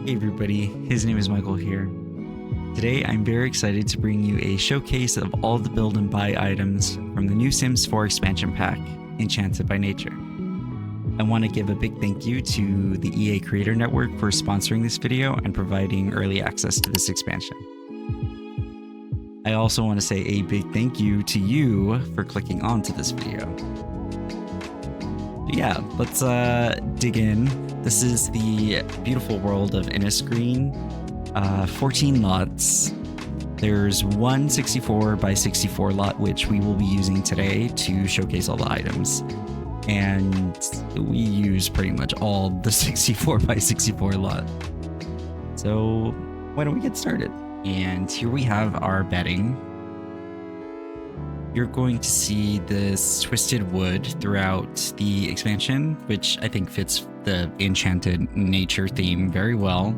Hey everybody, his name is Michael here. Today I'm very excited to bring you a showcase of all the build and buy items from the new Sims 4 expansion pack, Enchanted by Nature. I want to give a big thank you to the EA Creator Network for sponsoring this video and providing early access to this expansion. I also want to say a big thank you to you for clicking onto this video. But yeah, let's dig in. This is the beautiful world of Innisgreen. 14 lots. There's one 64 by 64 lot, which we will be using today to showcase all the items. And we use pretty much all the 64 by 64 lot. So why don't we get started? And here we have our bedding. You're going to see this twisted wood throughout the expansion, which I think fits the Enchanted Nature theme very well.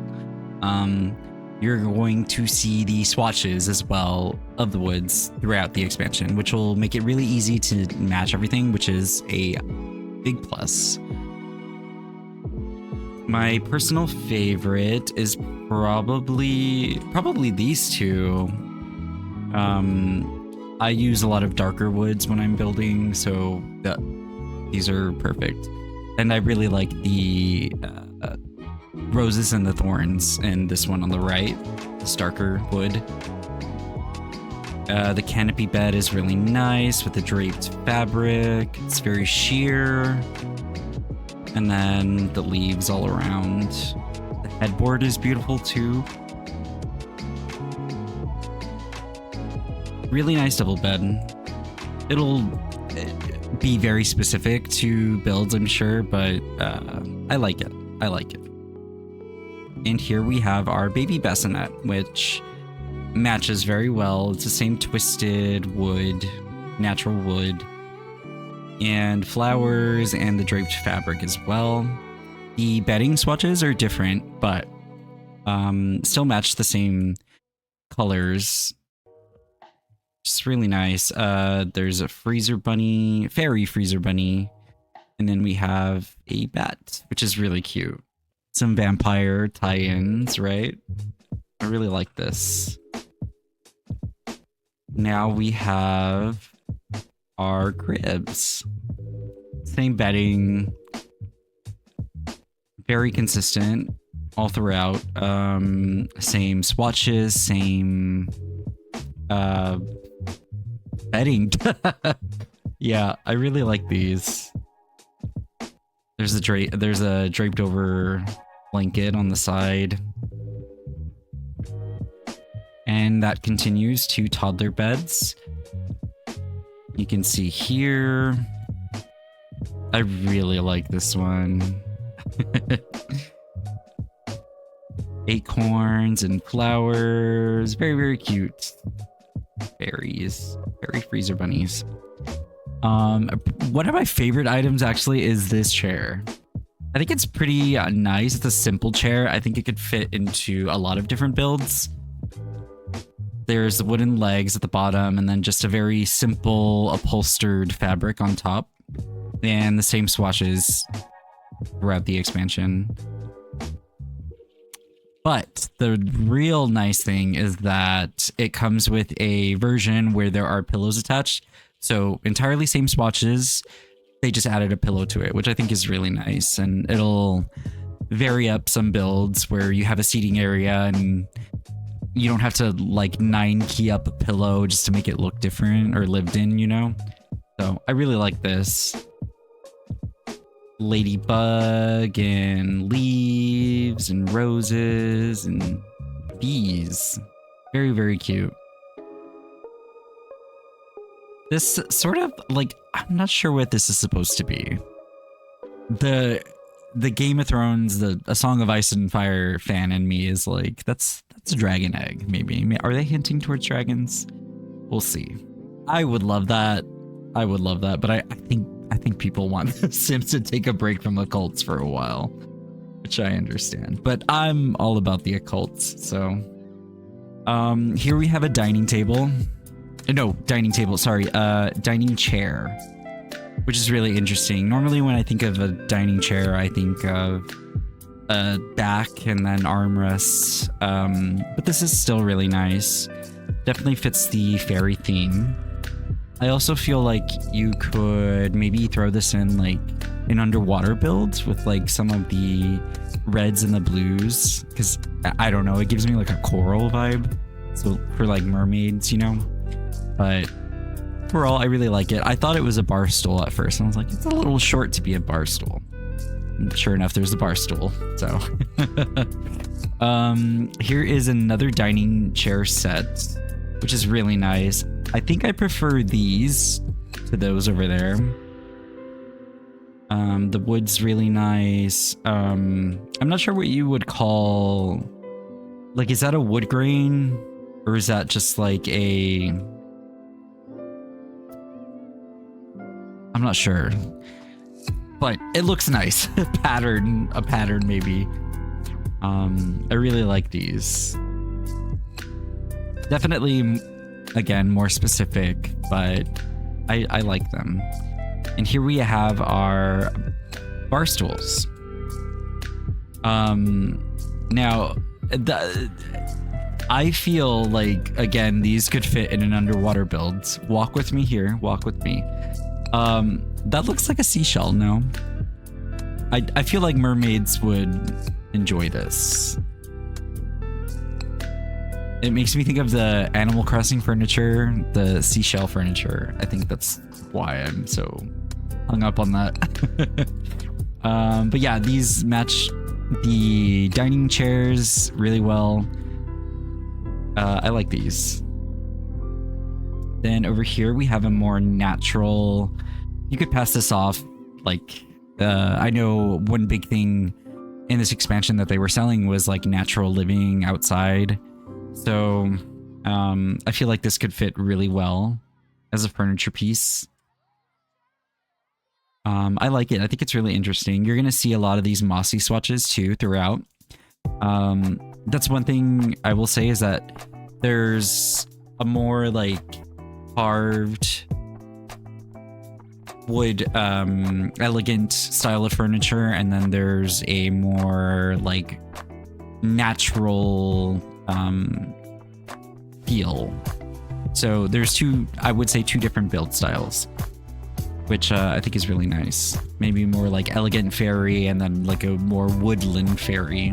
You're going to see the swatches as well of the woods throughout the expansion, which will make it really easy to match everything, which is a big plus. My personal favorite is probably these two. I use a lot of darker woods when I'm building, so these are perfect. And I really like the roses and the thorns in this one on the right, this darker wood. The canopy bed is really nice with the draped fabric. It's very sheer. And then the leaves all around. The headboard is beautiful too. Really nice double bed. It'll be very specific to builds, I'm sure, but I like it. I like it. And here we have our baby bassinet, which matches very well. It's the same twisted wood, natural wood, and flowers and the draped fabric as well. The bedding swatches are different, but still match the same colors. Just really nice. There's a freezer bunny, fairy freezer bunny, and then we have a bat, which is really cute. Some vampire tie-ins, right? I really like this. Now we have our cribs. Same bedding. Very consistent all throughout. Same swatches, same bedding. Yeah, I really like these. There's a draped over blanket on the side. And that continues to toddler beds. You can see here. I really like this one. Acorns and flowers. Very, very cute. Berries. Fairy freezer bunnies. One of my favorite items actually is this chair. I think it's pretty nice. It's a simple chair. I think it could fit into a lot of different builds. There's the wooden legs at the bottom and then just a very simple upholstered fabric on top. And the same swatches throughout the expansion. But the real nice thing is that it comes with a version where there are pillows attached. So entirely same swatches, they just added a pillow to it, which I think is really nice. And it'll vary up some builds where you have a seating area and you don't have to like 9-key up a pillow just to make it look different or lived in, you know? So I really like this. Ladybug and leaves and roses and bees. Very, very cute. This sort of like, I'm not sure what this is supposed to be. The Game of Thrones, A Song of Ice and Fire fan in me is like, that's a dragon egg, maybe. Are they hinting towards dragons? We'll see. I would love that. But I think people want The Sims to take a break from occults for a while, which I understand. But I'm all about the occults, so. Here we have a dining table. No, dining table, sorry. Dining chair, which is really interesting. Normally when I think of a dining chair, I think of back and then armrests. But this is still really nice. Definitely fits the fairy theme. I also feel like you could maybe throw this in like an underwater build with like some of the reds and the blues, because I don't know, it gives me like a coral vibe. So for like mermaids, you know, but overall, I really like it. I thought it was a bar stool at first, and I was like, it's a little short to be a bar stool. And sure enough, there's a bar stool. So here is another dining chair set, which is really nice. I think I prefer these to those over there. The wood's really nice. I'm not sure what you would call, like, is that a wood grain or is that just like a, I'm not sure, but it looks nice. a pattern maybe. I really like these. Definitely, again, more specific, but I like them. And here we have our bar stools. Now, I feel like, again, these could fit in an underwater build. Walk with me here. Walk with me. That looks like a seashell, no? I feel like mermaids would enjoy this. It makes me think of the Animal Crossing furniture, the seashell furniture. I think that's why I'm so hung up on that. But yeah, these match the dining chairs really well. I like these. Then over here we have a more natural, you could pass this off like, I know one big thing in this expansion that they were selling was like natural living outside. So I feel like this could fit really well as a furniture piece. I like it. I think it's really interesting. You're going to see a lot of these mossy swatches too throughout. That's one thing I will say is that there's a more like carved wood, elegant style of furniture, and then there's a more like natural feel. So there's two, I would say, two different build styles, which I think is really nice. Maybe more like elegant fairy and then like a more woodland fairy,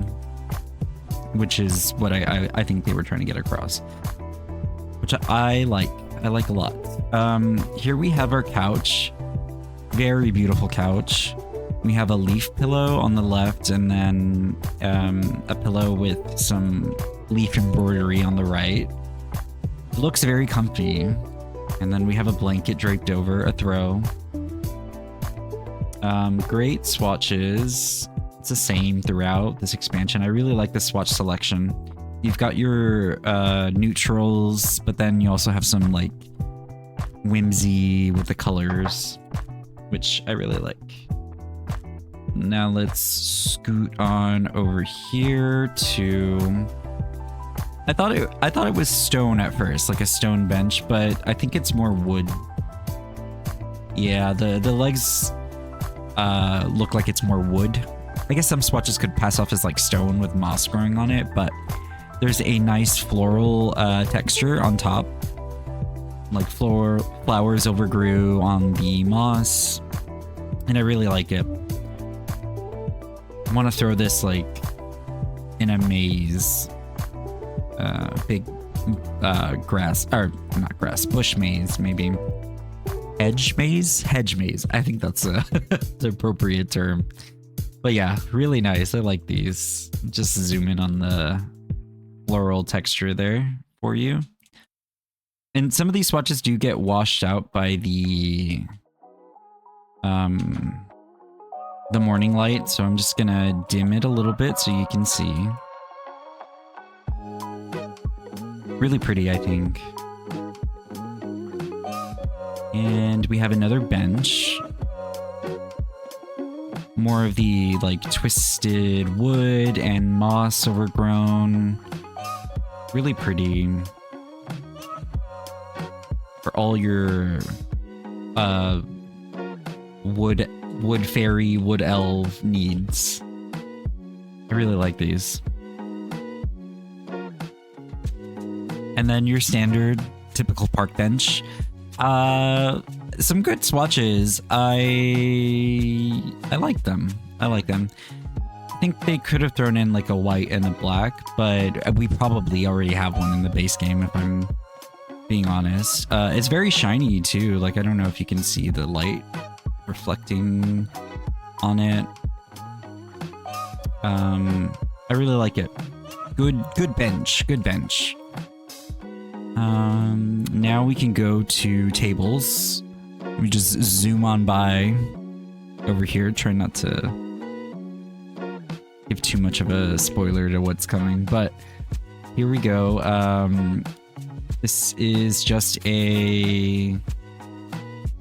which is what I think they were trying to get across, which I like a lot. Here we have our couch. Very beautiful couch. We have a leaf pillow on the left and then a pillow with some leaf embroidery on the right. It looks very comfy. And then we have a blanket draped over a throw. Great swatches. It's the same throughout this expansion. I really like the swatch selection. You've got your neutrals, but then you also have some like whimsy with the colors, which I really like. Now let's scoot on over here to, I thought it was stone at first, like a stone bench, but I think it's more wood. Yeah, the legs look like it's more wood. I guess some swatches could pass off as like stone with moss growing on it, but there's a nice floral texture on top. Like flowers overgrew on the moss, and I really like it. I want to throw this like in a maze, big grass, or not grass, bush maze, maybe. Hedge maze? Hedge maze. I think that's the appropriate term. But yeah, really nice. I like these. Just zoom in on the floral texture there for you. And some of these swatches do get washed out by the morning light, so I'm just gonna dim it a little bit so you can see. Really pretty, I think. And we have another bench. More of the like twisted wood and moss overgrown. Really pretty. For all your wood fairy, wood elf needs. I I really like these. And then your standard typical park bench. Some good swatches. I like them. I like them. I think they could have thrown in like a white and a black, but we probably already have one in the base game if I'm being honest. It's very shiny too. Like, I don't know if you can see the light reflecting on it. I really like it. Good bench. Good bench. Now we can go to tables. Let me just zoom on by over here. Try not to give too much of a spoiler to what's coming, but here we go. This is just a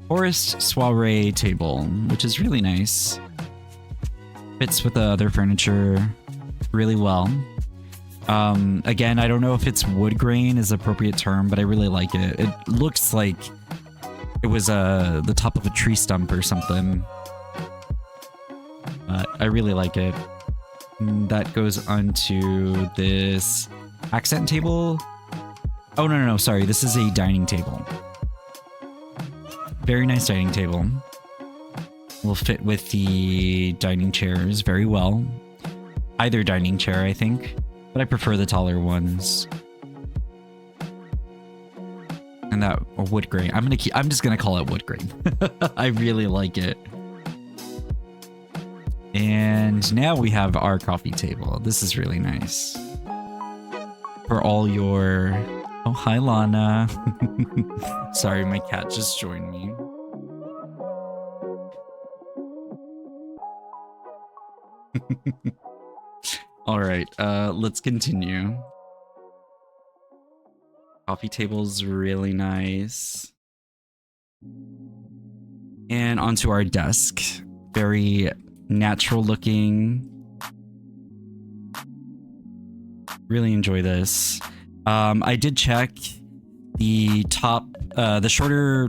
forest soiree table, which is really nice. Fits with the other furniture really well. Again, I don't know if it's wood grain is the appropriate term, but I really like it. It looks like it was the top of a tree stump or something. But I really like it. And that goes onto this accent table. Oh, no, sorry. This is a dining table. Very nice dining table. Will fit with the dining chairs very well. Either dining chair, I think. But I prefer the taller ones. And that wood grain. I'm just gonna call it wood grain. I really like it. And now we have our coffee table. This is really nice. For all your... Oh, hi, Lana. Sorry, my cat just joined me. All right, let's continue. Coffee table's really nice. And onto our desk. Very natural looking. Really enjoy this. I did check the top, the shorter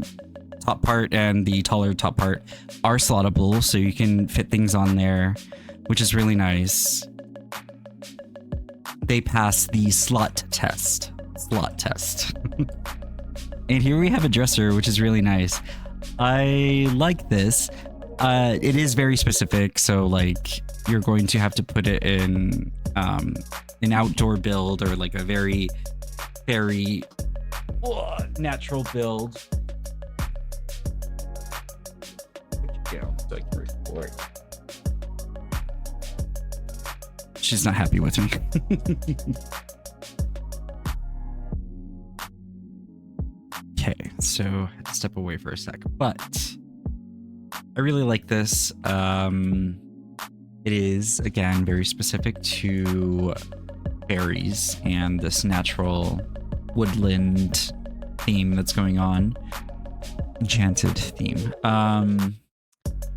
top part and the taller top part are slottable, so you can fit things on there, which is really nice. They passed the slot test. And here we have a dresser, which is really nice. I like this. It is very specific, so like you're going to have to put it in an outdoor build or like a very natural build. So I can record. She's not happy with me. Okay, so step away for a sec, but I really like this. It is, again, very specific to berries and this natural woodland theme that's going on. Enchanted theme.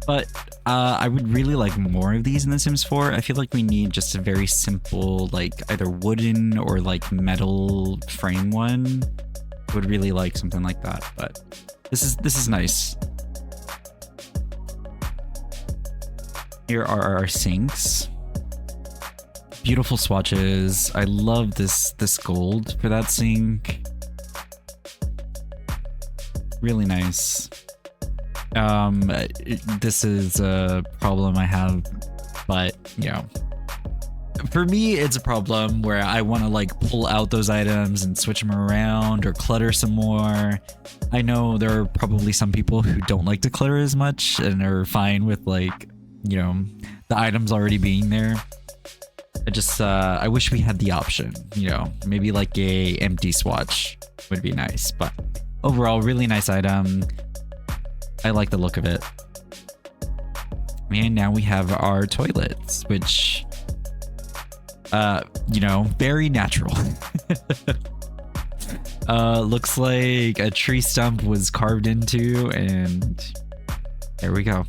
But I would really like more of these in The Sims 4. I feel like we need just a very simple, like either wooden or like metal frame one. I would really like something like that, but this is nice. Here are our sinks. Beautiful swatches. I love this gold for that sink. Really nice. This is a problem I have, but you know, for me it's a problem where I want to like pull out those items and switch them around or clutter some more. I know there are probably some people who don't like to clutter as much and are fine with like, you know, the items already being there. I wish we had the option, you know, maybe like a empty swatch would be nice, but overall really nice item. I like the look of it. And now we have our toilets, which, you know, very natural. Looks like a tree stump was carved into, and there we go.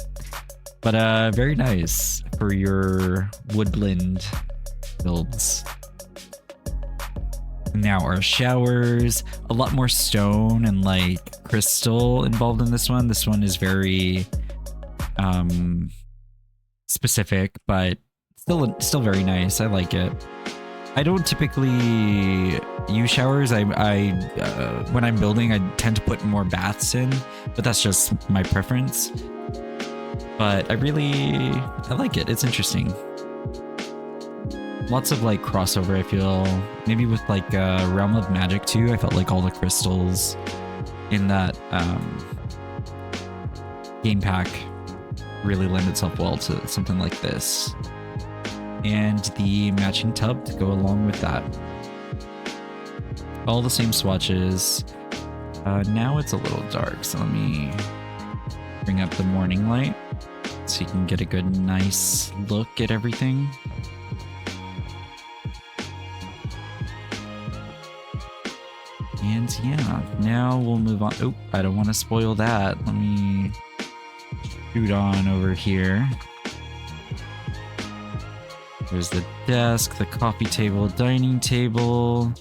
But very nice for your woodland builds. Now our showers, a lot more stone and like crystal involved in this one. This one is very specific, but Still very nice. I like it. I don't typically use showers. When I'm building, I tend to put more baths in, but that's just my preference. But I like it. It's interesting. Lots of like crossover, I feel. Maybe with like Realm of Magic too. I felt like all the crystals in that game pack really lend itself well to something like this. And the matching tub to go along with that. All the same swatches. Now it's a little dark, so let me bring up the morning light so you can get a good, nice look at everything. And yeah, now we'll move on. Oh, I don't want to spoil that. Let me shoot on over here. There's the desk, the coffee table, dining table.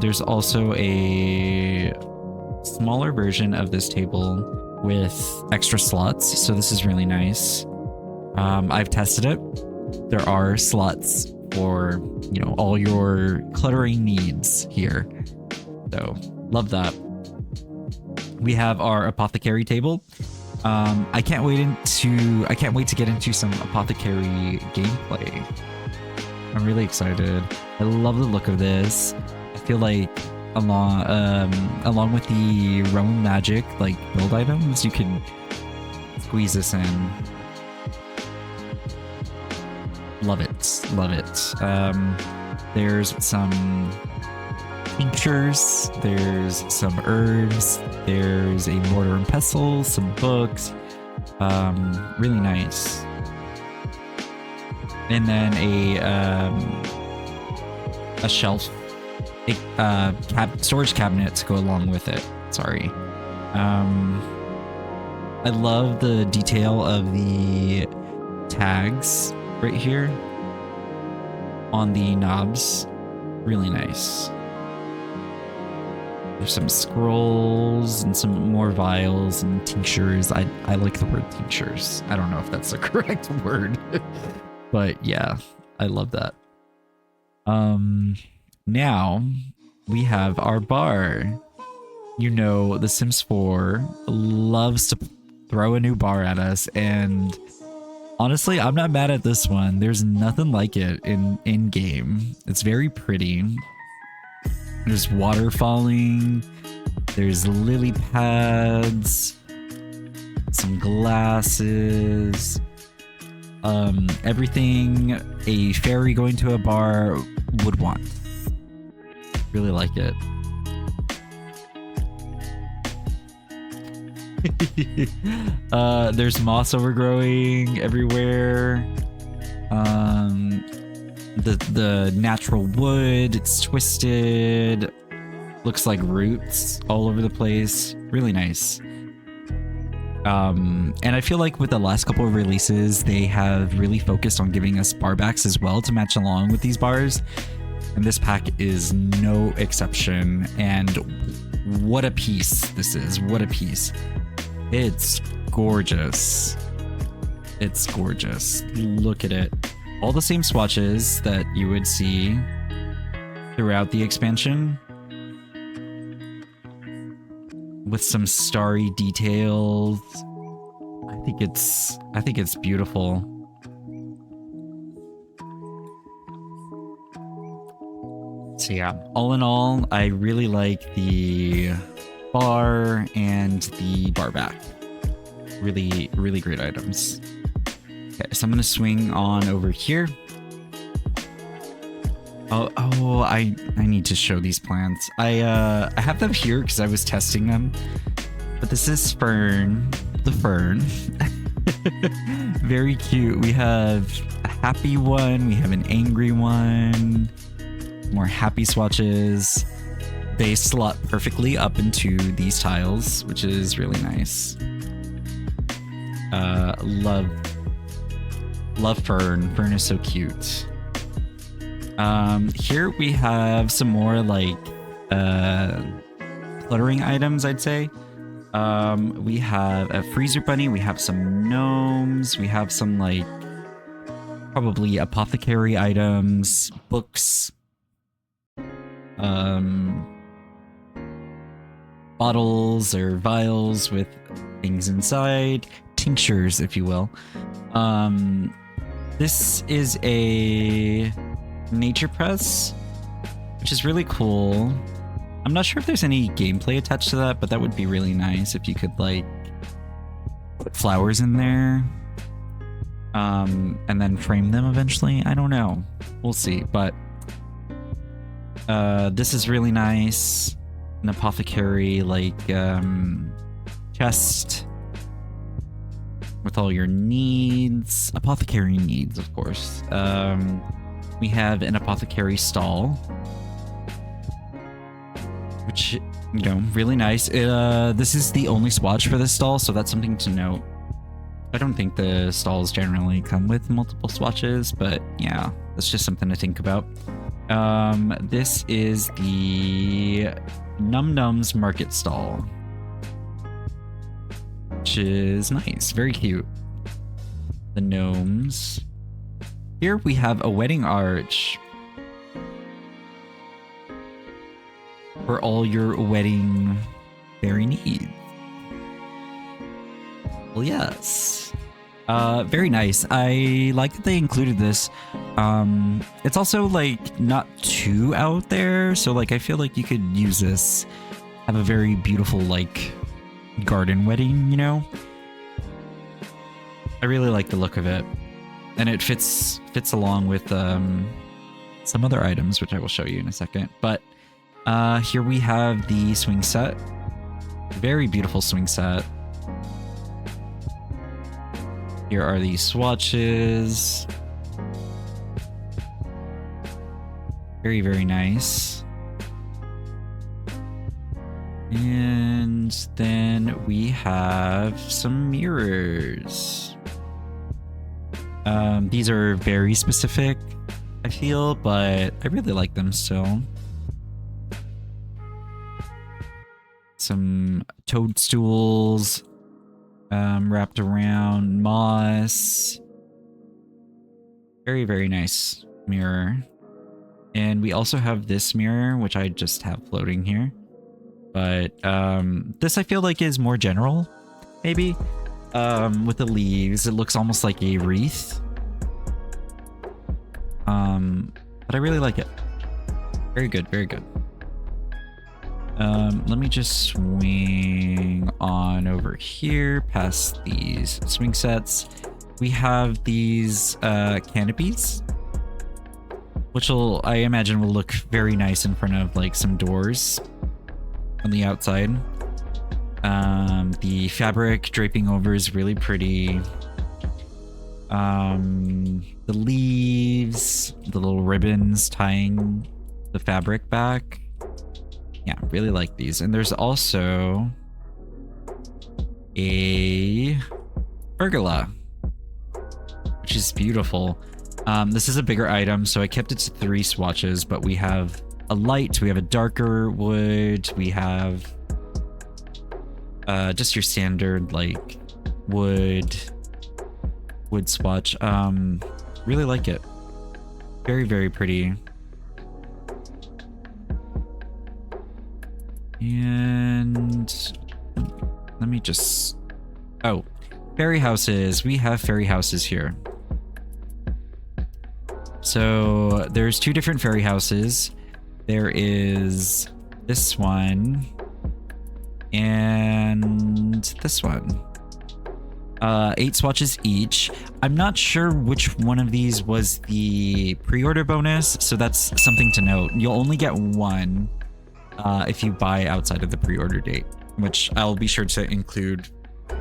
There's also a smaller version of this table with extra slots, so this is really nice. I've tested it. There are slots for, you know, all your cluttering needs here. So, love that. We have our apothecary table. I can't wait to get into some apothecary gameplay. I'm really excited. I love the look of this. I feel like along with the Realm of Magic like build items, you can squeeze this in. Love it, love it. There's some tinctures, there's some herbs, there's a mortar and pestle, some books, really nice. And then a shelf, storage cabinet to go along with it. Sorry. I love the detail of the tags right here on the knobs. Really nice. There's some scrolls and some more vials and tinctures. I like the word tinctures. I don't know if that's the correct word, but yeah, I love that. Now we have our bar. You know, The Sims 4 loves to throw a new bar at us, and honestly, I'm not mad at this one. There's nothing like it in game. It's very pretty. There's water falling, there's lily pads, some glasses, everything a fairy going to a bar would want. Really like it. There's moss overgrowing everywhere. The natural wood, it's twisted, looks like roots all over the place. Really nice. And I feel like with the last couple of releases, they have really focused on giving us bar backs as well to match along with these bars. And this pack is no exception. And what a piece this is. What a piece. It's gorgeous. It's gorgeous. Look at it. All the same swatches that you would see throughout the expansion, with some starry details. I think it's beautiful. So yeah, all in all, I really like the bar and the bar back. Really, really great items. Okay, so I'm gonna swing on over here. Oh, I need to show these plants. I have them here because I was testing them. But this is Fern, the fern. Very cute. We have a happy one, we have an angry one, more happy swatches. They slot perfectly up into these tiles, which is really nice. Love Fern. Fern is so cute. Here we have some more like cluttering items, I'd say. We have a freezer bunny, we have some gnomes, we have some like probably apothecary items, books, bottles or vials with things inside, tinctures, if you will. This is a nature press, which is really cool. I'm not sure if there's any gameplay attached to that, but that would be really nice if you could like put flowers in there, and then frame them eventually. I don't know. We'll see. But this is really nice. An apothecary like chest with all your needs. Apothecary needs, of course. We have an apothecary stall, which, you know, really nice. This is the only swatch for this stall, so that's something to note. I don't think the stalls generally come with multiple swatches, but yeah, that's just something to think about. This is the Num Nums Market Stall, which is nice, very cute. The gnomes. Here we have a wedding arch for all your wedding fairy needs. Well, yes. Very nice. I like that they included this. It's also like not too out there, so like I feel like you could use this, have a very beautiful like garden wedding, you know? I really like the look of it, and it fits along with some other items, which I will show you in a second. But here we have the swing set. Very beautiful swing set. Here are the swatches. Very, very nice. And then we have some mirrors. These are very specific, I feel, but I really like them still. Some toadstools wrapped around moss. Very, very nice mirror. And we also have this mirror, which I just have floating here. But this I feel like is more general, maybe. With the leaves, it looks almost like a wreath. But I really like it. Very good, very good. Let me just swing on over here past these swing sets. We have these canopies, which I imagine will look very nice in front of like some doors on the outside. The fabric draping over is really pretty. The leaves, the little ribbons tying the fabric back. Yeah, really like these. And there's also a pergola, which is beautiful. This is a bigger item, so I kept it to 3 swatches, but we have a light, we have a darker wood, we have just your standard like wood swatch. Really like it. Very, very pretty. And let me just... Oh, fairy houses. We have fairy houses here. So there's 2 different fairy houses. There is this one and this one. 8 swatches each. I'm not sure which one of these was the pre-order bonus, so that's something to note. You'll only get one if you buy outside of the pre-order date, which I'll be sure to include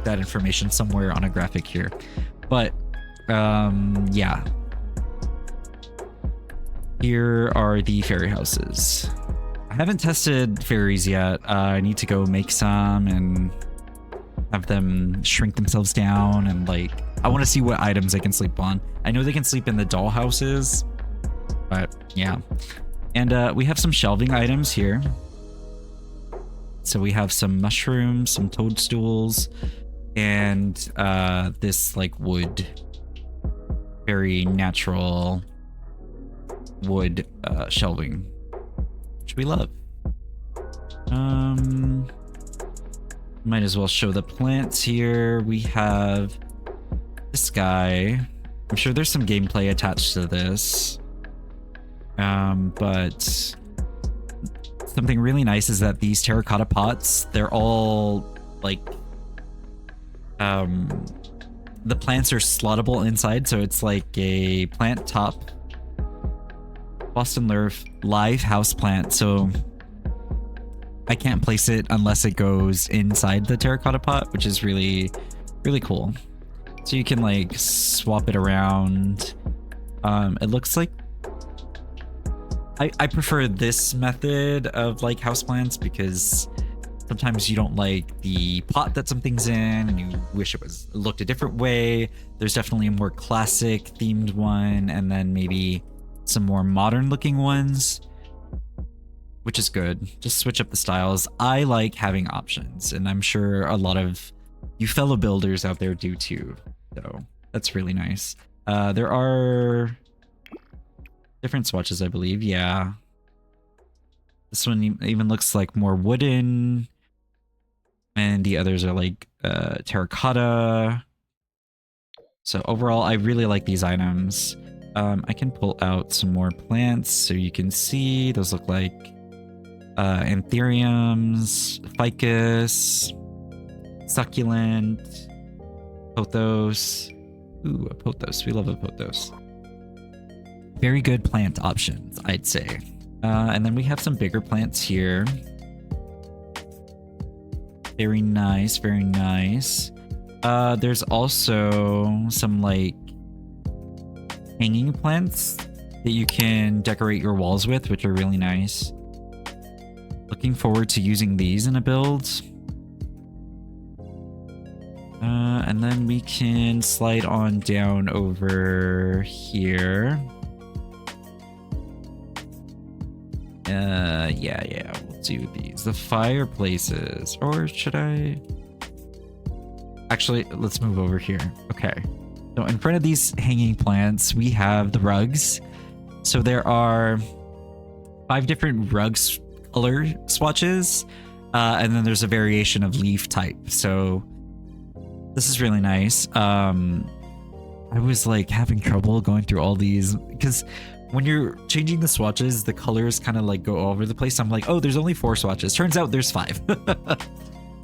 that information somewhere on a graphic here. But yeah. Here are the fairy houses. I haven't tested fairies yet. I need to go make some and have them shrink themselves down, and like I want to see what items they can sleep on. I know they can sleep in the doll houses, but yeah. And we have some shelving items here. So we have some mushrooms, some toadstools, and this like wood very natural wood shelving, which we love. Might as well show the plants here. We have this guy. I'm sure there's some gameplay attached to this. But something really nice is that these terracotta pots, they're all like, the plants are slottable inside, so it's like a plant top. Boston live house plant, so I can't place it unless it goes inside the terracotta pot, which is really, really cool. So you can like swap it around. It looks like I prefer this method of like houseplants because sometimes you don't like the pot that something's in and you wish it looked a different way. There's definitely a more classic themed one and then maybe some more modern looking ones, which is good. Just switch up the styles. I like having options, and I'm sure a lot of you fellow builders out there do too. So that's really nice. There are different swatches, I believe. Yeah. This one even looks like more wooden, and the others are like terracotta. So overall, I really like these items. I can pull out some more plants so you can see. Those look like anthuriums, ficus, succulent, pothos. Ooh, a pothos. We love a pothos. Very good plant options, I'd say. And then we have some bigger plants here. Very nice, very nice. There's also some like hanging plants that you can decorate your walls with, which are really nice. Looking forward to using these in a build. And then we can slide on down over here. Yeah, we'll do these. The fireplaces, or should I? Actually, let's move over here. Okay. So in front of these hanging plants, we have the rugs. So there are 5 different rugs color swatches, and then there's a variation of leaf type. So this is really nice. I was like having trouble going through all these because when you're changing the swatches, the colors kind of like go all over the place. I'm like, oh, there's only 4 swatches. Turns out there's 5.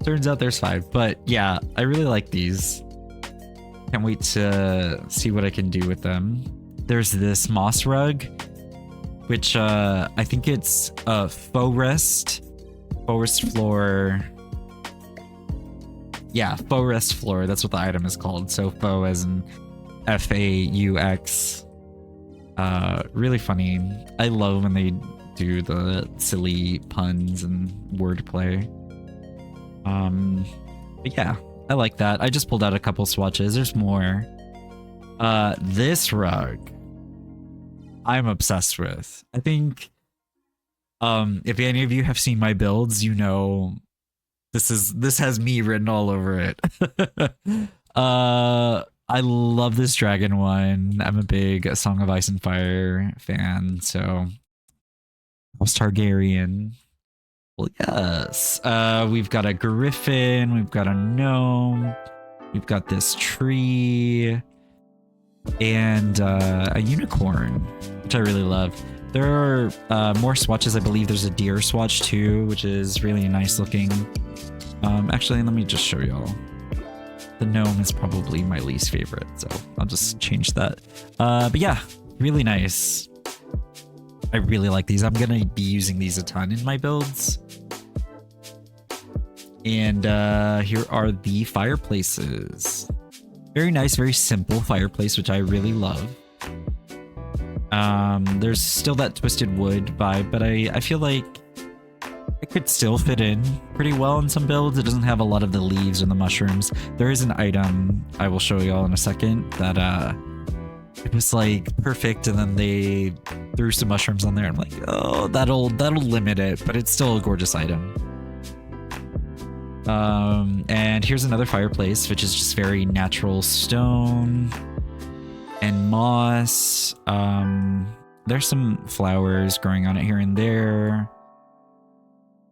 Turns out there's 5. But yeah, I really like these. Can't wait to see what I can do with them. There's this moss rug, which I think it's a faux rest floor. Yeah, faux rest floor. That's what the item is called. So faux as in F-A-U-X. Really funny. I love when they do the silly puns and wordplay. But yeah, I like that. I just pulled out a couple swatches. There's more. This rug I'm obsessed with. I think if any of you have seen my builds, you know this has me written all over it. I love this dragon one. I'm a big Song of Ice and Fire fan, so I was Targaryen. Well, yes. We've got a griffin, we've got a gnome, we've got this tree, and a unicorn, which I really love. There are more swatches. I believe there's a deer swatch too, which is really nice looking. Actually, let me just show y'all. The gnome is probably my least favorite, so I'll just change that. But yeah, really nice. I really like these. I'm gonna be using these a ton in my builds. And here are the fireplaces. Very nice, very simple fireplace, which I really love. There's still that twisted wood vibe, but I feel like it could still fit in pretty well in some builds. It doesn't have a lot of the leaves and the mushrooms. There is an item I will show y'all in a second that it was like perfect, and then they threw some mushrooms on there. I'm like, oh, that'll limit it, but it's still a gorgeous item. And here's another fireplace, which is just very natural stone and moss. There's some flowers growing on it here and there.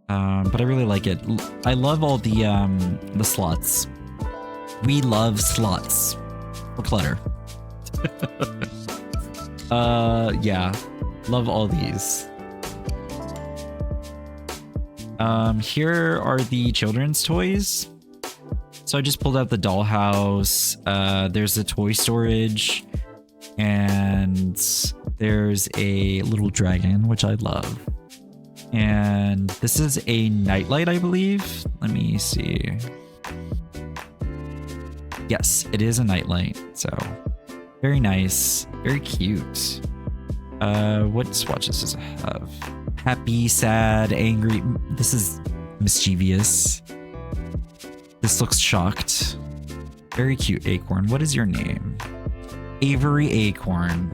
But I really like it. I love all the slots. We love slots for clutter. Yeah, love all these. Here are the children's toys. So I just pulled out the dollhouse. There's the toy storage, and there's a little dragon, which I love. And this is a nightlight, I believe. Let me see. Yes, it is a nightlight. So very nice, very cute. What swatches does it have? Happy, sad, angry. This is mischievous. This looks shocked. Very cute acorn. What is your name? Avery Acorn.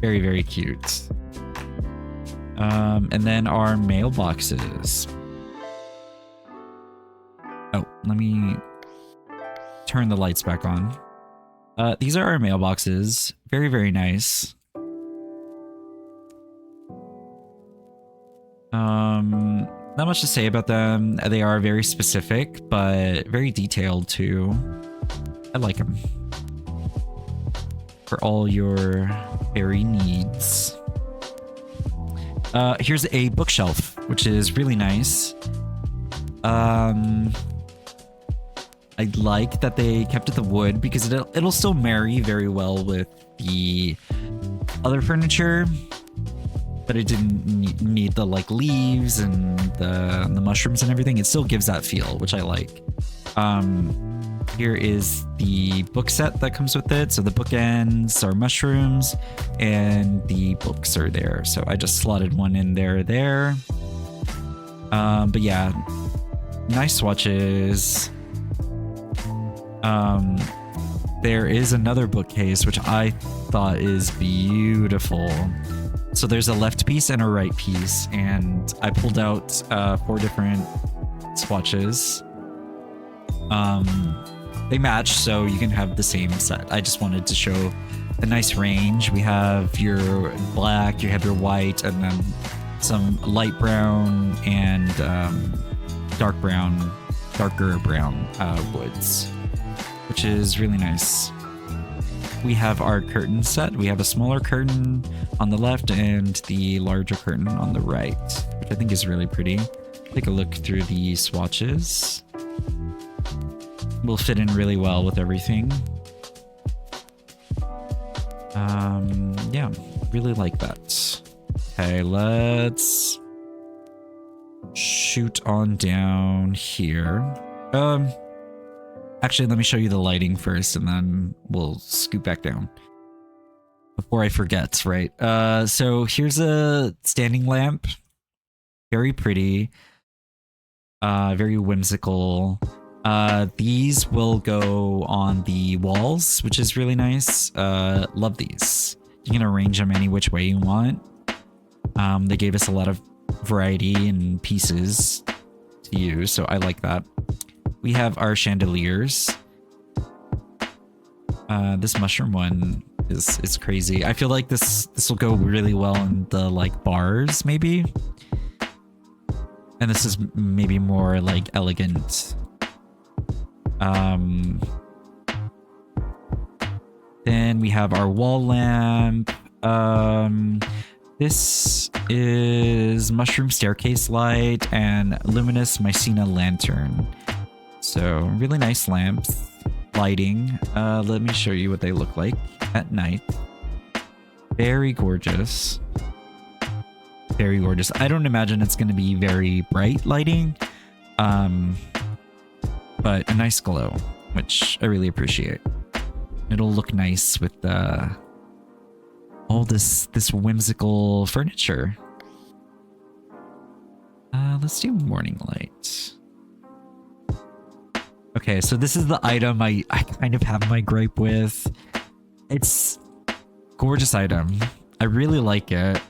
Very, very cute. And then our mailboxes. Oh, let me turn the lights back on. These are our mailboxes. Very, very nice. Not much to say about them. They are very specific, but very detailed too. I like them. For all your fairy needs. Here's a bookshelf, which is really nice. I like that they kept it the wood because it'll still marry very well with the other furniture, but it didn't need the like leaves and the mushrooms and everything. It still gives that feel, which I like. Here is the book set that comes with it. So the bookends are mushrooms and the books are there. So I just slotted one in there. But yeah, nice swatches. There is another bookcase, which I thought is beautiful. So there's a left piece and a right piece, and I pulled out 4 different swatches. They match, so you can have the same set. I just wanted to show a nice range. We have your black, you have your white, and then some light brown and darker brown woods, which is really nice. We have our curtain set. We have a smaller curtain on the left and the larger curtain on the right, which I think is really pretty. Take a look through the swatches. Will fit in really well with everything. Yeah, really like that. Okay, let's shoot on down here. Actually, let me show you the lighting first, and then we'll scoot back down before I forget, right? So here's a standing lamp. Very pretty. Very whimsical. These will go on the walls, which is really nice. Love these. You can arrange them any which way you want. They gave us a lot of variety and pieces to use, so I like that. We have our chandeliers. This mushroom one is crazy. I feel like this will go really well in the like bars, maybe. And this is maybe more like elegant. Then we have our wall lamp. This is mushroom staircase light and luminous mycena lantern. So really nice lamps, lighting. Let me show you what they look like at night. Very gorgeous. Very gorgeous. I don't imagine it's going to be very bright lighting, but a nice glow, which I really appreciate. It'll look nice with all this whimsical furniture. Let's do morning light. Okay, so this is the item I kind of have my gripe with. It's gorgeous item. I really like it.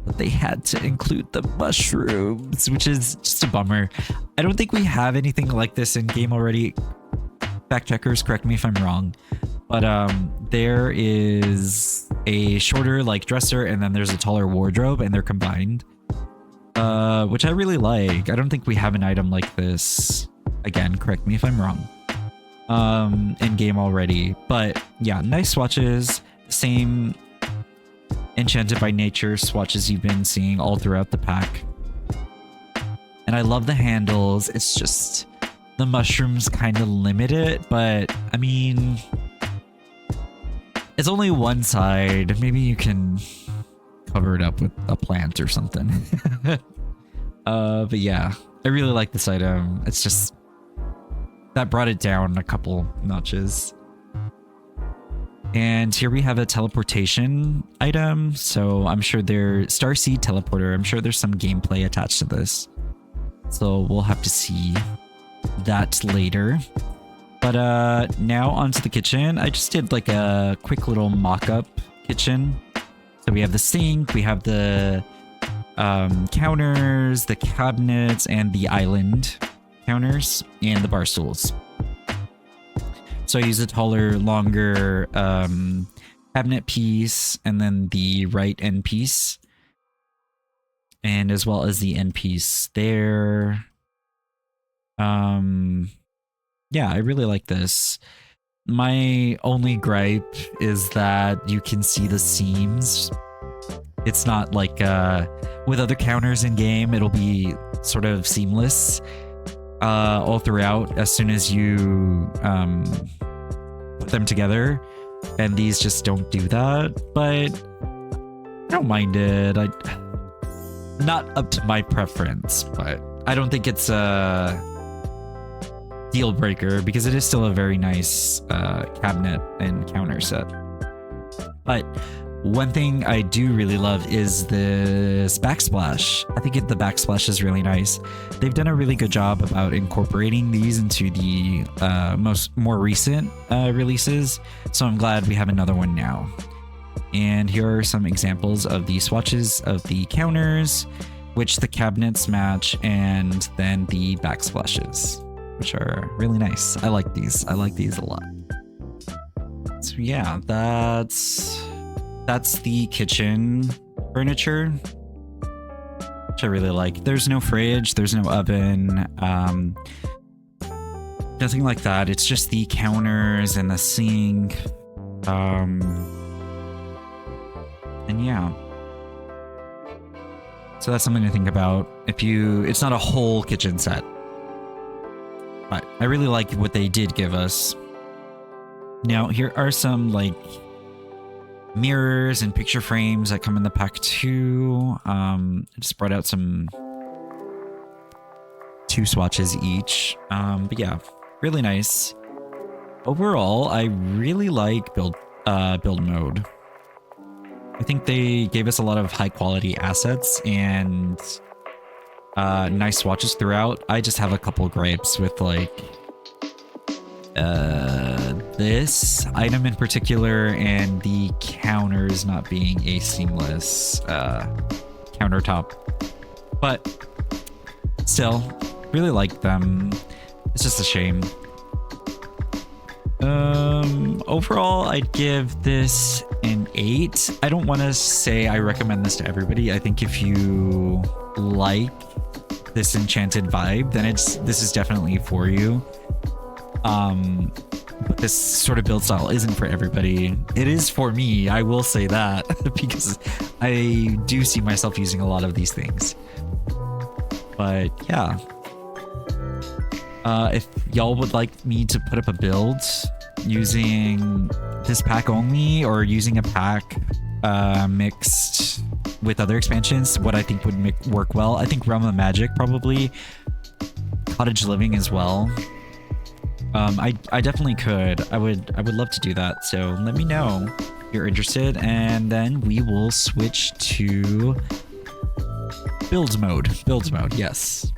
But they had to include the mushrooms, which is just a bummer. I don't think we have anything like this in game already. Fact checkers, correct me if I'm wrong. But there is a shorter like dresser, and then there's a taller wardrobe, and they're combined, which I really like. I don't think we have an item like this. Again, correct me if I'm wrong. In game already, but yeah, nice swatches. Same Enchanted by Nature swatches you've been seeing all throughout the pack. And I love the handles. It's just the mushrooms kind of limit it, but I mean, it's only one side. Maybe you can cover it up with a plant or something. But yeah, I really like this item. It's just that brought it down a couple notches. And here we have a teleportation item. So I'm sure there's Starseed teleporter. I'm sure there's some gameplay attached to this. So we'll have to see that later. But now onto the kitchen. I just did like a quick little mock-up kitchen. So we have the sink, we have the counters, the cabinets, and the island counters, and the bar stools. So I use a taller, longer cabinet piece, and then the right end piece, and as well as the end piece there. Yeah, I really like this. My only gripe is that you can see the seams. It's not like with other counters in game, it'll be sort of seamless all throughout as soon as you put them together, and these just don't do that. But I don't mind it. Not up to my preference, but I don't think it's a deal breaker because it is still a very nice cabinet and counter set. But one thing I do really love is this backsplash. I think the backsplash is really nice. They've done a really good job about incorporating these into the more recent releases, so I'm glad we have another one now. And here are some examples of the swatches of the counters, which the cabinets match, and then the backsplashes, which are really nice. I like these. I like these a lot. So yeah, that's the kitchen furniture, which I really like. There's no fridge, there's no oven, nothing like that. It's just the counters and the sink. And yeah. So that's something to think about. It's not a whole kitchen set, but I really like what they did give us. Now, here are some like mirrors and picture frames that come in the pack too. I just brought out two swatches each. But yeah, really nice. Overall, I really like build mode. I think they gave us a lot of high quality assets and nice swatches throughout. I just have a couple gripes with like this item in particular, and the counters not being a seamless countertop, but still really like them. It's just a shame. Overall, I'd give this an 8. I don't want to say I recommend this to everybody. I think if you like this enchanted vibe, then this is definitely for you. But this sort of build style isn't for everybody. It is for me, I will say that, because I do see myself using a lot of these things. But yeah. If y'all would like me to put up a build using this pack only, or using a pack mixed with other expansions, what I think would work well, I think Realm of Magic probably, Cottage Living as well. I definitely could. I would love to do that. So let me know if you're interested, and then we will switch to build mode. Build mode, yes.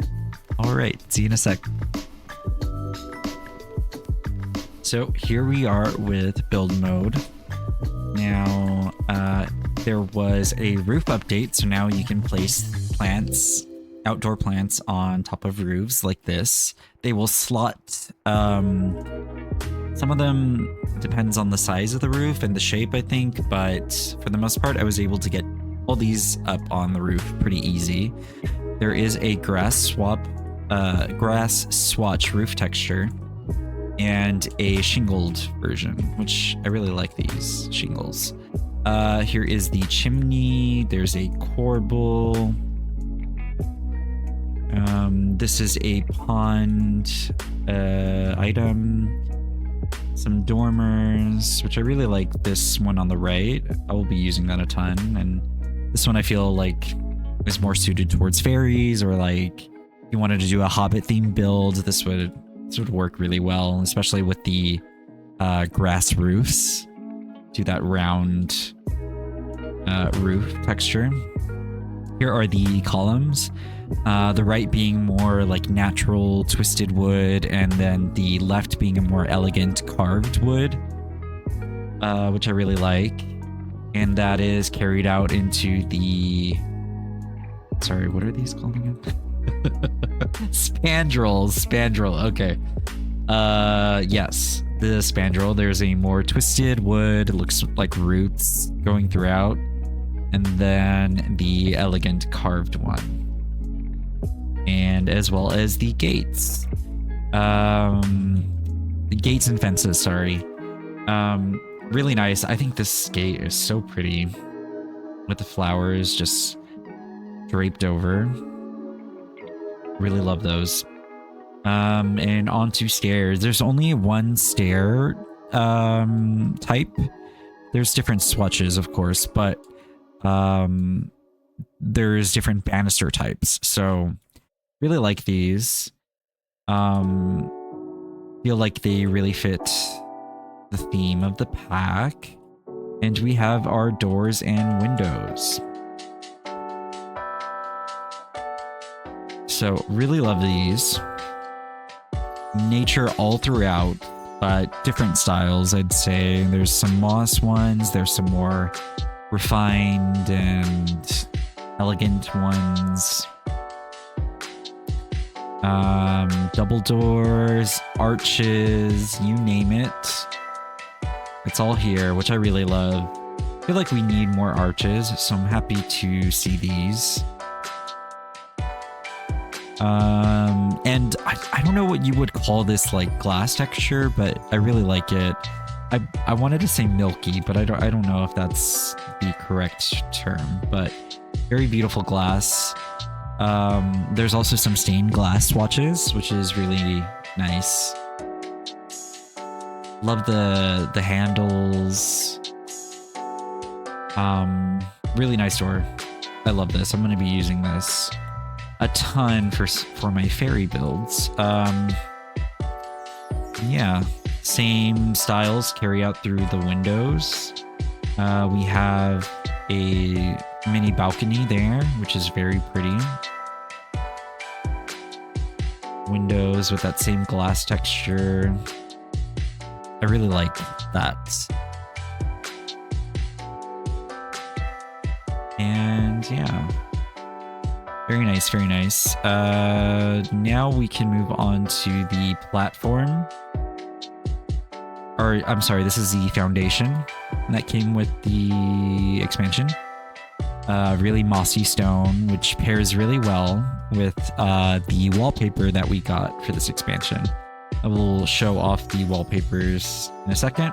All right, see you in a sec. So here we are with build mode. Now, there was a roof update, so now you can place plants, outdoor plants, on top of roofs like this. They will slot, some of them depends on the size of the roof and the shape, I think, but for the most part, I was able to get all these up on the roof pretty easy. There is a grass swatch roof texture and a shingled version, which I really like these shingles. Here is the chimney. There's a corbel. This is a pond item. Some dormers, which I really like this one on the right. I will be using that a ton. And this one I feel like is more suited towards fairies, or like if you wanted to do a Hobbit themed build, this would work really well, especially with the grass roofs. Do that round roof texture. Here are the columns. The right being more like natural twisted wood, and then the left being a more elegant carved wood, which I really like. And that is carried out into the... Sorry, what are these called again? Spandrel, okay. Yes, the spandrel. There's a more twisted wood. It looks like roots going throughout. And then the elegant carved one. And as well as the gates. The gates and fences, sorry. Really nice. I think this gate is so pretty. With the flowers just draped over. Really love those. And onto stairs. There's only one stair type. There's different swatches, of course, but there's different banister types. So really like these. Feel like they really fit the theme of the pack. And we have our doors and windows. So really love these. Nature all throughout, but different styles, I'd say. There's some moss ones. There's some more refined and elegant ones. Double doors, arches, you name it. It's all here, which I really love. I feel like we need more arches, so I'm happy to see these. And I don't know what you would call this, like glass texture, but I really like it. I wanted to say milky, but I don't know if that's the correct term, but very beautiful glass. There's also some stained glass swatches, which is really nice. Love the handles. Really nice door. I love this. I'm going to be using this a ton for my fairy builds. Yeah, same styles carry out through the windows. We have a mini balcony there, which is very pretty. Windows with that same glass texture. I really like that. And yeah, very nice, very nice. Now we can move on to the platform. Or I'm sorry, this is the foundation that came with the expansion. Really mossy stone, which pairs really well with the wallpaper that we got for this expansion. I will show off the wallpapers in a second,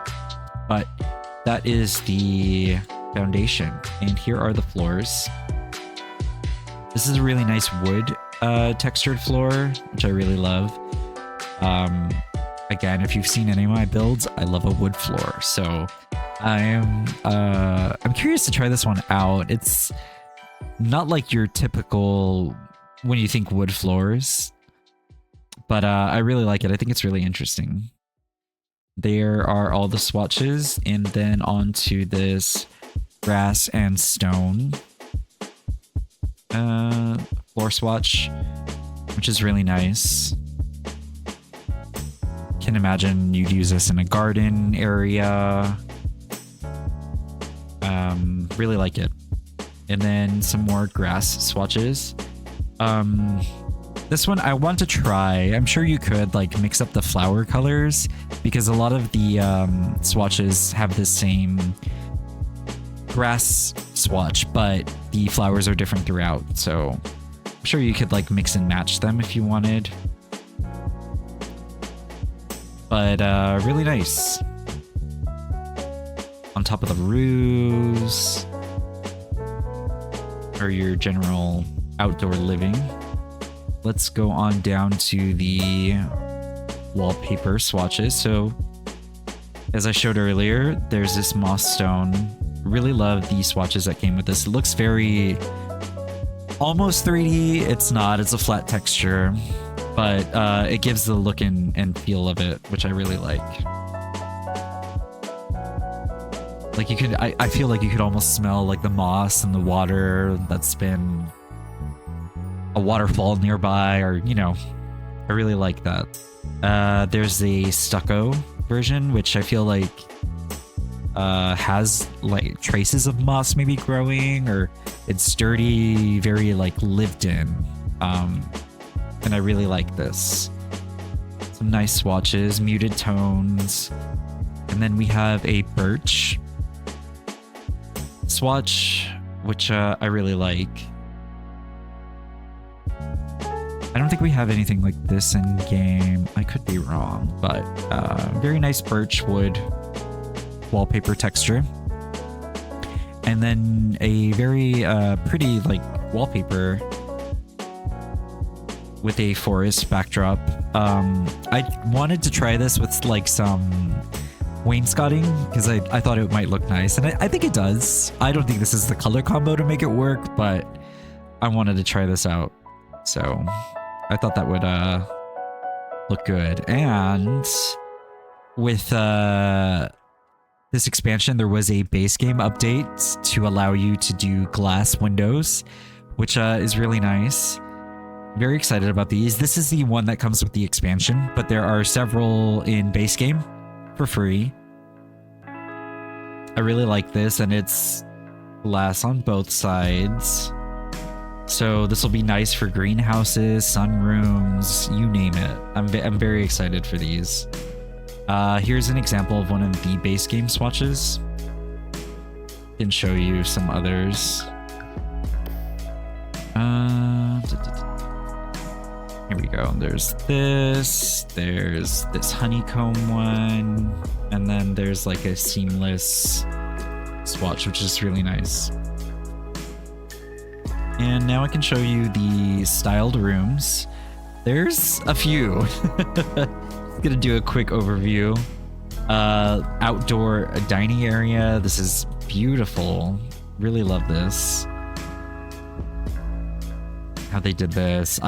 but that is the foundation, and here are the floors. This is a really nice wood textured floor, which I really love. Again, if you've seen any of my builds, I love a wood floor, so I'm curious to try this one out. It's not like your typical when you think wood floors, but I really like it. I think it's really interesting. There are all the swatches, and then onto this grass and stone floor swatch, which is really nice. Can imagine you'd use this in a garden area. Really like it. And then some more grass swatches. This one I want to try. I'm sure you could like mix up the flower colors because a lot of the swatches have the same grass swatch, but the flowers are different throughout. So I'm sure you could like mix and match them if you wanted. But really nice. On top of the roofs, or your general outdoor living. Let's go on down to the wallpaper swatches. So as I showed earlier, there's this moss stone. Really love the swatches that came with this. It looks very almost 3D. It's not, it's a flat texture, but it gives the look and feel of it, which I really like. Like you could, I feel like you could almost smell like the moss and the water that's been a waterfall nearby, or, you know, I really like that. There's a stucco version, which I feel like has like traces of moss maybe growing, or it's dirty, very like lived in. And I really like this. Some nice swatches, muted tones. And then we have a birch swatch, which I really like. I don't think we have anything like this in game. I could be wrong, but very nice birch wood wallpaper texture. And then a very pretty like wallpaper with a forest backdrop. I wanted to try this with like some wainscoting because I thought it might look nice, and I think it does. I don't think this is the color combo to make it work, but I wanted to try this out. So I thought that would look good. And with this expansion, there was a base game update to allow you to do glass windows, which is really nice. Very excited about these. This is the one that comes with the expansion, but there are several in base game for free. I really like this, and it's glass on both sides. So this will be nice for greenhouses, sunrooms, you name it. I'm very excited for these. Here's an example of one of the base game swatches. I can show you some others. Here we go. There's this honeycomb one, and then there's like a seamless swatch, which is really nice. And now I can show you the styled rooms. There's a few. Gonna do a quick overview. Outdoor dining area. This is beautiful. Really love this. How they did this.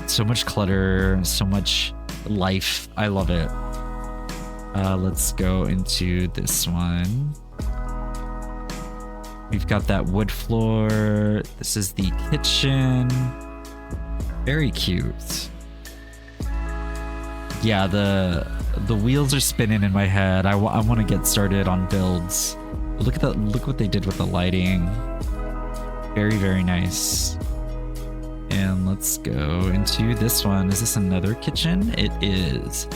So much clutter, so much life. I love it. Let's go into this one. We've got that wood floor. This is the kitchen. Very cute. Yeah, the wheels are spinning in my head. I want to get started on builds. Look at that! Look what they did with the lighting. Very, very nice. And let's go into this one. Is this another kitchen? It is.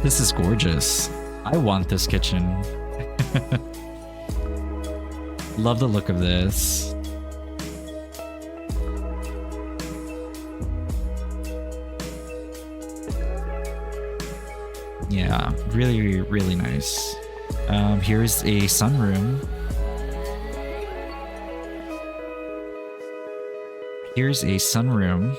This is gorgeous. I want this kitchen. Love the look of this. Yeah, really, really nice. Here's a sunroom. Here's a sunroom.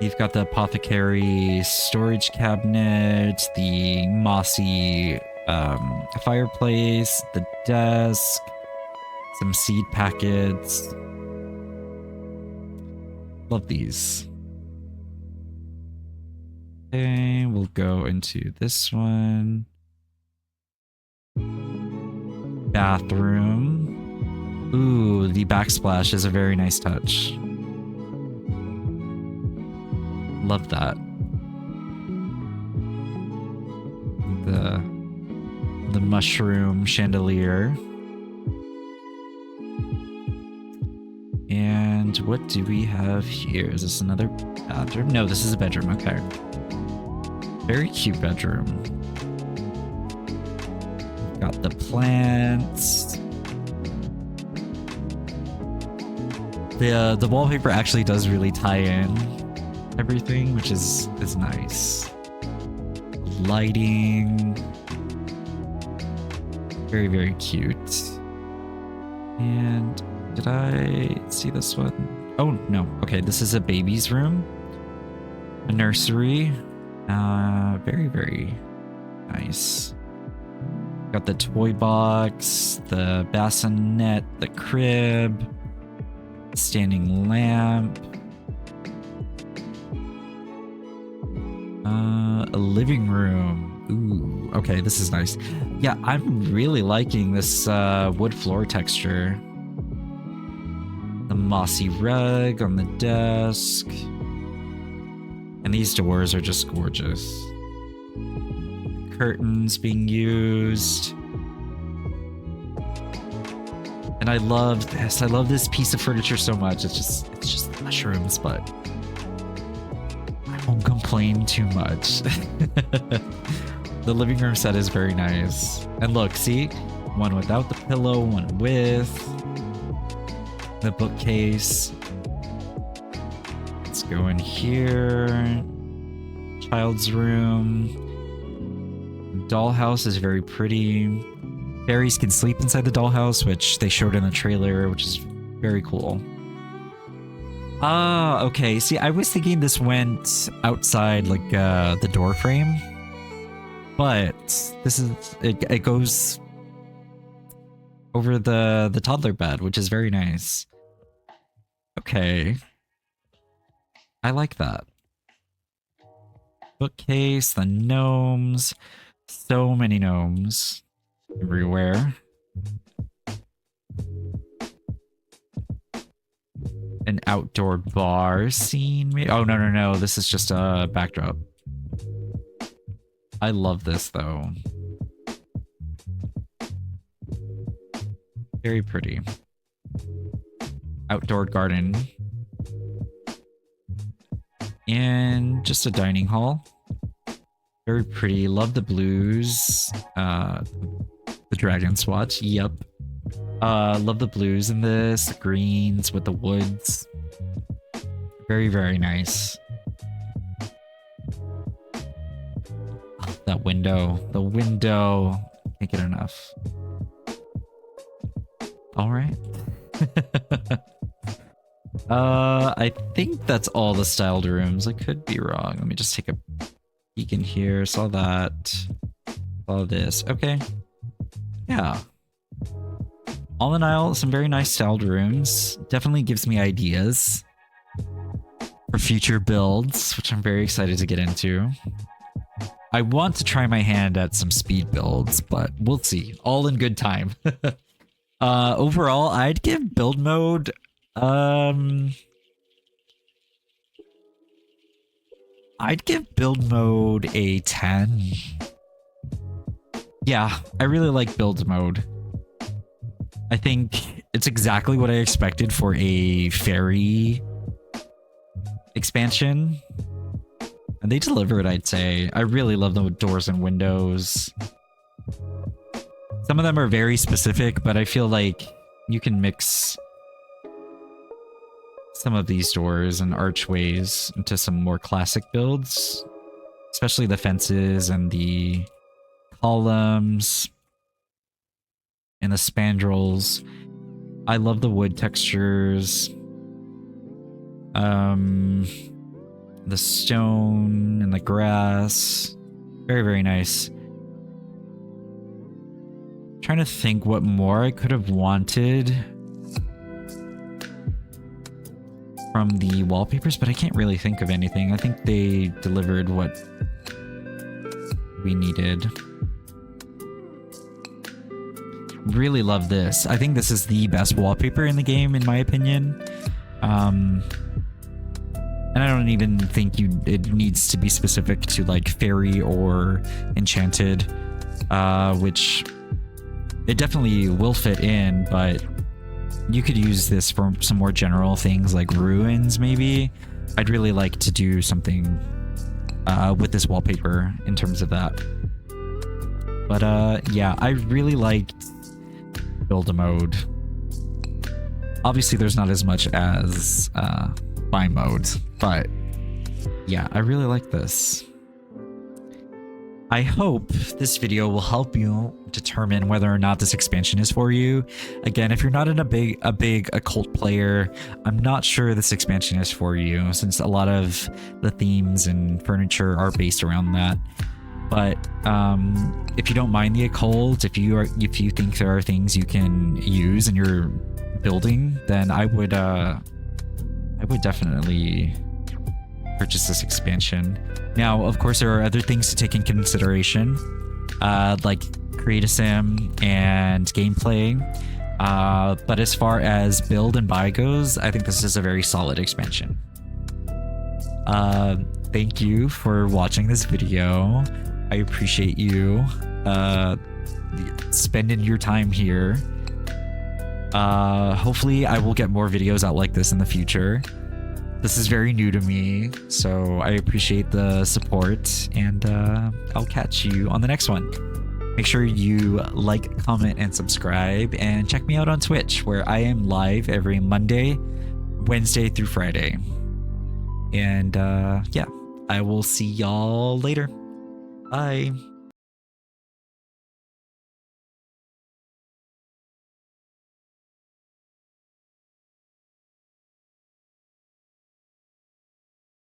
You've got the apothecary storage cabinet, the mossy fireplace, the desk, some seed packets. Love these. Okay, we'll go into this one. Bathroom. Ooh, the backsplash is a very nice touch. Love that. The mushroom chandelier. And what do we have here? Is this another bathroom? No, this is a bedroom. Okay. Very cute bedroom. Got the plants. The wallpaper actually does really tie in everything, which is nice. Lighting. Very, very cute. And did I see this one? Oh, no. Okay, this is a baby's room. A nursery. Very, very nice. Got the toy box, the bassinet, the crib, standing lamp. A living room. Ooh, okay, this is nice. Yeah, I'm really liking this wood floor texture. The mossy rug on the desk. And these doors are just gorgeous. Curtains being used. And I love this. I love this piece of furniture so much. It's just mushrooms, but I won't complain too much. The living room set is very nice. And look, see? One without the pillow, one with. The bookcase. Let's go in here. Child's room. Dollhouse is very pretty. Fairies can sleep inside the dollhouse, which they showed in the trailer, which is very cool. Ah, okay. See, I was thinking this went outside, like, the door frame. But this is... It goes over the toddler bed, which is very nice. Okay. I like that. Bookcase, the gnomes. So many gnomes everywhere. An outdoor bar scene. Oh, no. This is just a backdrop. I love this, though. Very pretty. Outdoor garden. And just a dining hall. Very pretty. Love the blues. The dragon swatch. Yep. Love the blues in this. The greens with the woods. Very, very nice. Oh, that window. The window. Can't get enough. All right. I think that's all the styled rooms. I could be wrong. Let me just take a peek in here. Saw that. Saw this. Okay. Yeah. All in all, some very nice styled rooms. Definitely gives me ideas for future builds, which I'm very excited to get into. I want to try my hand at some speed builds, but we'll see. All in good time. Overall, I'd give build mode... I'd give build mode a 10. Yeah, I really like build mode. I think it's exactly what I expected for a fairy expansion. And they delivered, I'd say. I really love the doors and windows. Some of them are very specific, but I feel like you can mix some of these doors and archways into some more classic builds, especially the fences and the columns and the spandrels. I love the wood textures. The stone and the grass. Very, very nice. Trying to think what more I could have wanted from the wallpapers, but I can't really think of anything. I think they delivered what we needed. Really love this. I think this is the best wallpaper in the game, in my opinion. And I don't even think it needs to be specific to like fairy or enchanted, which it definitely will fit in, but you could use this for some more general things like ruins, maybe. I'd really like to do something with this wallpaper in terms of that. But yeah, I really liked build mode. Obviously, there's not as much as buy mode, but yeah, I really like this. I hope this video will help you determine whether or not this expansion is for you. Again, if you're not in a big occult player, I'm not sure this expansion is for you, since a lot of the themes and furniture are based around that. But if you don't mind the occult, if you think there are things you can use in your building, then I would definitely purchase this expansion. Now, of course, there are other things to take in consideration, like create a sim and gameplay. But as far as build and buy goes, I think this is a very solid expansion. Thank you for watching this video. I appreciate you spending your time here. Hopefully I will get more videos out like this in the future. This is very new to me, so I appreciate the support, and I'll catch you on the next one. Make sure you like, comment, and subscribe, and check me out on Twitch, where I am live every Monday, Wednesday through Friday. And yeah, I will see y'all later. Bye.